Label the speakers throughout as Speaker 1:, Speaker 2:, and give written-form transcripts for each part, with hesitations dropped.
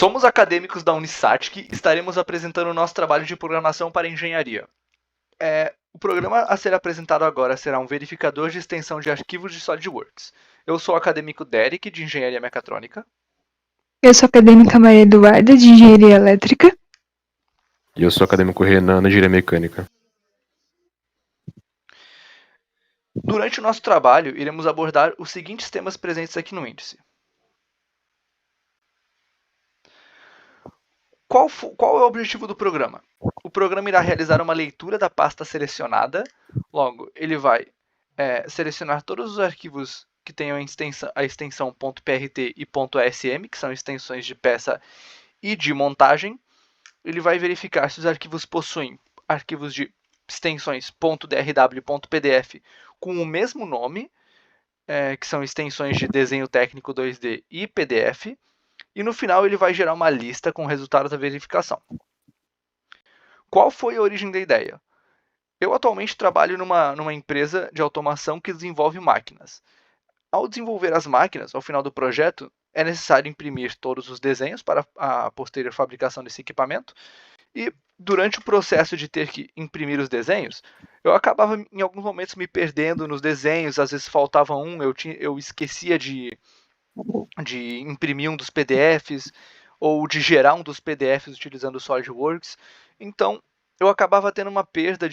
Speaker 1: Somos acadêmicos da Unisat que estaremos apresentando o nosso trabalho de programação para engenharia. O programa a ser apresentado agora será um verificador de extensão de arquivos de SolidWorks. Eu sou o acadêmico Derek, de Engenharia Mecatrônica.
Speaker 2: Eu sou a acadêmica Maria Eduarda, de Engenharia Elétrica.
Speaker 3: E eu sou o acadêmico Renan, de Engenharia Mecânica.
Speaker 1: Durante o nosso trabalho, iremos abordar os seguintes temas presentes aqui no índice. Qual é o objetivo do programa? O programa irá realizar uma leitura da pasta selecionada. Logo, ele vai selecionar todos os arquivos que tenham a extensão .prt e .asm, que são extensões de peça e de montagem. Ele vai verificar se os arquivos possuem arquivos de extensões .drw e .pdf com o mesmo nome, que são extensões de desenho técnico 2D e PDF. E no final ele vai gerar uma lista com resultados da verificação. Qual foi a origem da ideia? Eu atualmente trabalho numa empresa de automação que desenvolve máquinas. Ao desenvolver as máquinas, ao final do projeto, é necessário imprimir todos os desenhos para a posterior fabricação desse equipamento. E durante o processo de ter que imprimir os desenhos, eu acabava em alguns momentos me perdendo nos desenhos, às vezes faltava um, eu esquecia de imprimir um dos PDFs ou de gerar um dos PDFs utilizando o SolidWorks. Então, eu acabava tendo uma perda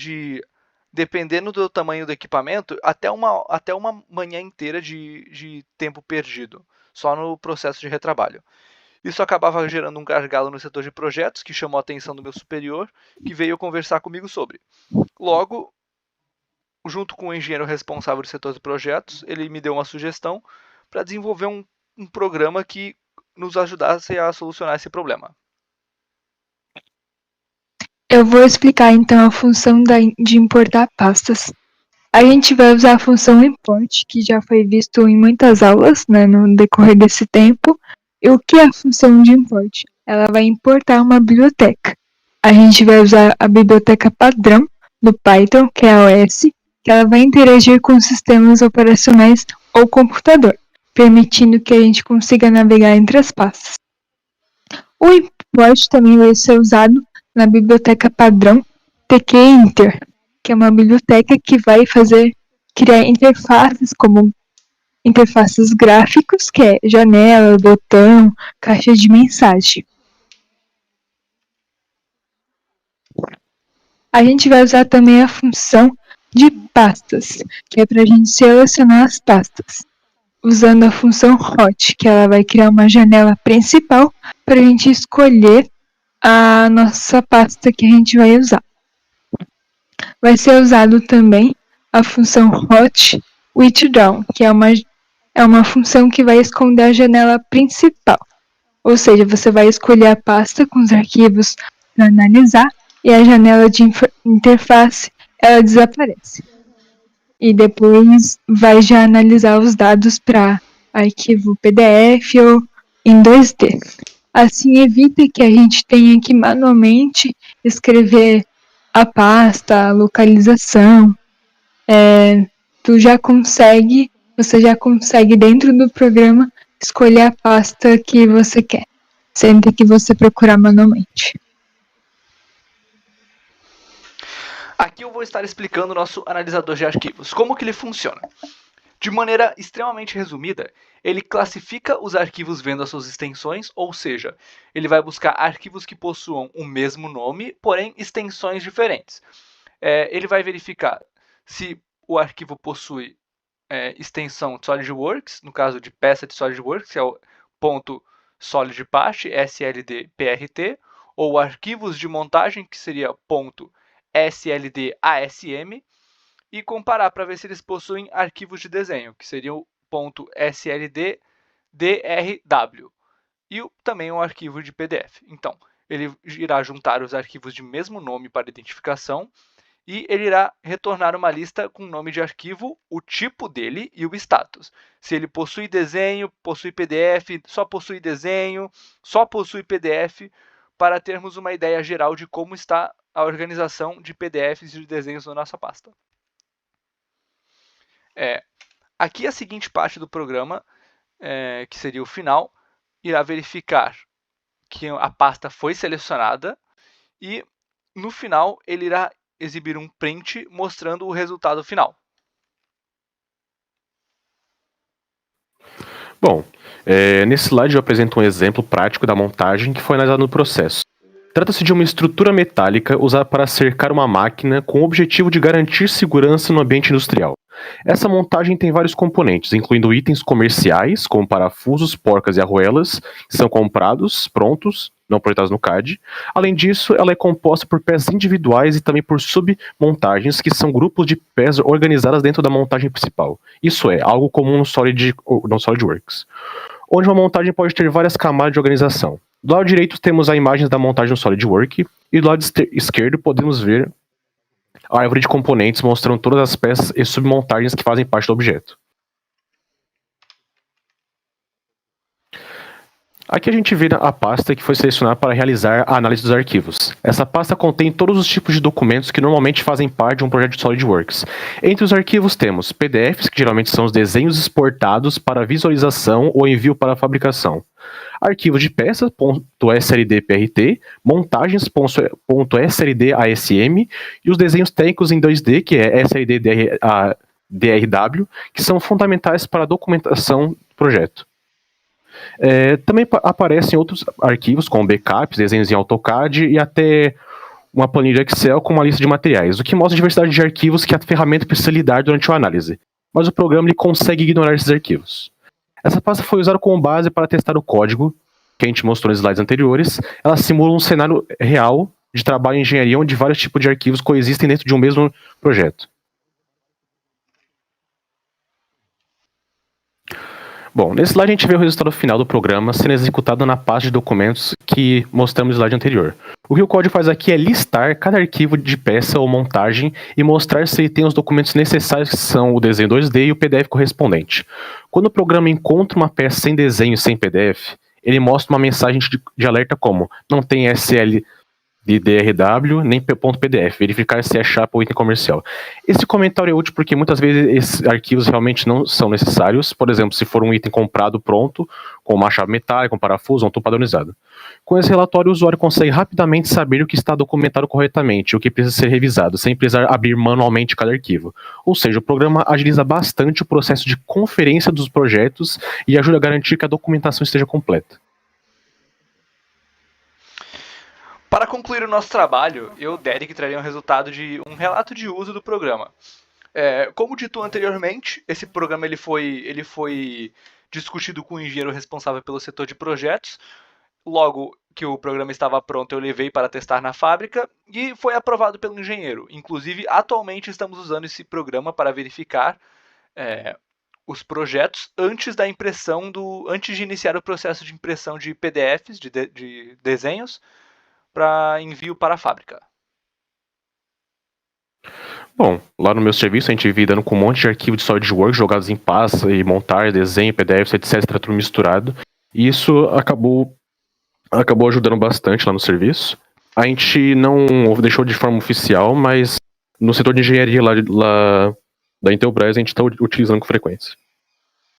Speaker 1: dependendo do tamanho do equipamento, até uma manhã inteira de tempo perdido, só no processo de retrabalho. Isso acabava gerando um gargalo no setor de projetos, que chamou a atenção do meu superior, que veio conversar comigo sobre. Logo, junto com o engenheiro responsável do setor de projetos, ele me deu uma sugestão para desenvolver um programa que nos ajudasse a solucionar esse problema.
Speaker 2: Eu vou explicar então a função de importar pastas. A gente vai usar a função import, que já foi visto em muitas aulas, né, no decorrer desse tempo. E o que é a função de import? Ela vai importar uma biblioteca. A gente vai usar a biblioteca padrão do Python, que é a OS, que ela vai interagir com sistemas operacionais ou computador, permitindo que a gente consiga navegar entre as pastas. O import também vai ser usado na biblioteca padrão tkinter, que é uma biblioteca que vai criar interfaces como interfaces gráficos, que é janela, botão, caixa de mensagem. A gente vai usar também a função de pastas, que é para a gente selecionar as pastas, usando a função hot, que ela vai criar uma janela principal para a gente escolher a nossa pasta que a gente vai usar. Vai ser usado também a função hot withdraw, que é uma função que vai esconder a janela principal. Ou seja, você vai escolher a pasta com os arquivos para analisar e a janela de interface ela desaparece. E depois vai já analisar os dados para arquivo PDF ou em 2D. Assim evita que a gente tenha que manualmente escrever a pasta, a localização. Você já consegue dentro do programa escolher a pasta que você quer, sem ter que você procurar manualmente.
Speaker 1: Aqui eu vou estar explicando o nosso analisador de arquivos, como que ele funciona. De maneira extremamente resumida, ele classifica os arquivos vendo as suas extensões, ou seja, ele vai buscar arquivos que possuam o mesmo nome, porém extensões diferentes. Ele vai verificar se o arquivo possui extensão de SolidWorks, no caso de peça de SolidWorks, que é o .solidpart, SLD-PRT, ou arquivos de montagem, que seria .SLD-ASM, e comparar para ver se eles possuem arquivos de desenho, que seriam .SLD-DRW, e também um arquivo de PDF. Então, ele irá juntar os arquivos de mesmo nome para identificação, e ele irá retornar uma lista com o nome de arquivo, o tipo dele e o status. Se ele possui desenho, possui PDF, só possui desenho, só possui PDF, para termos uma ideia geral de como está a organização de PDFs e de desenhos na nossa pasta. Aqui a seguinte parte do programa, que seria o final, irá verificar que a pasta foi selecionada e no final ele irá exibir um print mostrando o resultado final.
Speaker 3: Bom, nesse slide eu apresento um exemplo prático da montagem que foi analisado no processo. Trata-se de uma estrutura metálica usada para cercar uma máquina com o objetivo de garantir segurança no ambiente industrial. Essa montagem tem vários componentes, incluindo itens comerciais, como parafusos, porcas e arruelas, que são comprados, prontos, não projetados no CAD. Além disso, ela é composta por peças individuais e também por submontagens, que são grupos de peças organizadas dentro da montagem principal. Isso é algo comum no SolidWorks, onde uma montagem pode ter várias camadas de organização. Do lado direito temos a imagem da montagem no SolidWorks e do lado esquerdo podemos ver a árvore de componentes mostrando todas as peças e submontagens que fazem parte do objeto. Aqui a gente vê a pasta que foi selecionada para realizar a análise dos arquivos. Essa pasta contém todos os tipos de documentos que normalmente fazem parte de um projeto de SolidWorks. Entre os arquivos temos PDFs, que geralmente são os desenhos exportados para visualização ou envio para fabricação. Arquivos de peças, .sld.prt, montagens.sld.asm e os desenhos técnicos em 2D, que é SLD-DRW, que são fundamentais para a documentação do projeto. Também aparecem outros arquivos, como backups, desenhos em AutoCAD e até uma planilha Excel com uma lista de materiais, o que mostra a diversidade de arquivos que a ferramenta precisa lidar durante a análise. Mas o programa ele consegue ignorar esses arquivos. Essa pasta foi usada como base para testar o código, que a gente mostrou nos slides anteriores. Ela simula um cenário real de trabalho em engenharia onde vários tipos de arquivos coexistem dentro de um mesmo projeto. Bom, nesse slide a gente vê o resultado final do programa sendo executado na pasta de documentos que mostramos no slide anterior. O que o código faz aqui é listar cada arquivo de peça ou montagem e mostrar se ele tem os documentos necessários, que são o desenho 2D e o PDF correspondente. Quando o programa encontra uma peça sem desenho e sem PDF, ele mostra uma mensagem de alerta como não tem SL de DRW, nem .pdf, verificar se é chapa ou item comercial. Esse comentário é útil porque muitas vezes esses arquivos realmente não são necessários, por exemplo, se for um item comprado pronto, com uma chave metálica, um parafuso ou um tubo padronizado. Com esse relatório, o usuário consegue rapidamente saber o que está documentado corretamente, o que precisa ser revisado, sem precisar abrir manualmente cada arquivo. Ou seja, o programa agiliza bastante o processo de conferência dos projetos e ajuda a garantir que a documentação esteja completa.
Speaker 1: Para concluir o nosso trabalho, eu, Derek, traria um resultado de um relato de uso do programa. Como dito anteriormente, esse programa ele foi discutido com o engenheiro responsável pelo setor de projetos. Logo que o programa estava pronto, eu levei para testar na fábrica e foi aprovado pelo engenheiro. Inclusive, atualmente estamos usando esse programa para verificar os projetos antes de iniciar o processo de impressão de PDFs, de desenhos, para envio para a fábrica.
Speaker 3: Bom, lá no meu serviço a gente vive lidando com um monte de arquivo de SolidWorks jogados em pasta e montar, desenho, PDFs, etc, tudo misturado. E isso acabou ajudando bastante lá no serviço. A gente não deixou de forma oficial, mas no setor de engenharia lá da Intelbras a gente está utilizando com frequência.